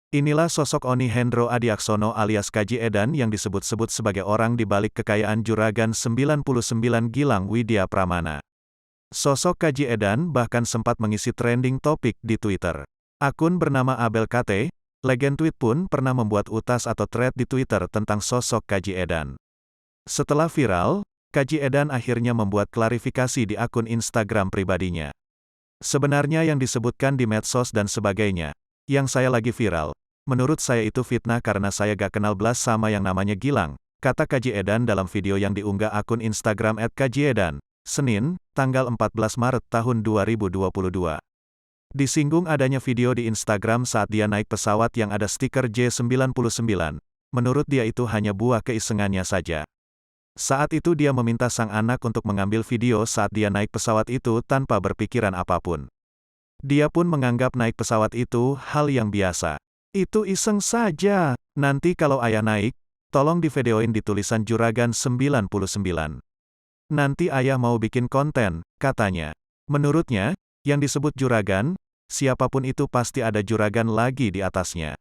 Inilah sosok Oni Hendro Adiaksono alias Kaji Edan yang disebut-sebut sebagai orang di balik kekayaan Juragan 99 Gilang Widya Pramana. Sosok Kaji Edan bahkan sempat mengisi trending topik di Twitter. Akun bernama Abel KT, Legend Tweet pun pernah membuat utas atau thread di Twitter tentang sosok Kaji Edan. Setelah viral, Kaji Edan akhirnya membuat klarifikasi di akun Instagram pribadinya. Sebenarnya yang disebutkan di medsos dan sebagainya, yang saya lagi viral, menurut saya itu fitnah karena saya gak kenal belas sama yang namanya Gilang, kata Kaji Edan dalam video yang diunggah akun Instagram @kajiedan, Senin, tanggal 14 Maret tahun 2022. Disinggung adanya video di Instagram saat dia naik pesawat yang ada stiker J99, menurut dia itu hanya buah keisengannya saja. Saat itu dia meminta sang anak untuk mengambil video saat dia naik pesawat itu tanpa berpikiran apapun. Dia pun menganggap naik pesawat itu hal yang biasa. Itu iseng saja. Nanti kalau ayah naik, tolong divideoin di tulisan Juragan 99. Nanti ayah mau bikin konten, katanya. Menurutnya, yang disebut Juragan, siapapun itu pasti ada Juragan lagi di atasnya.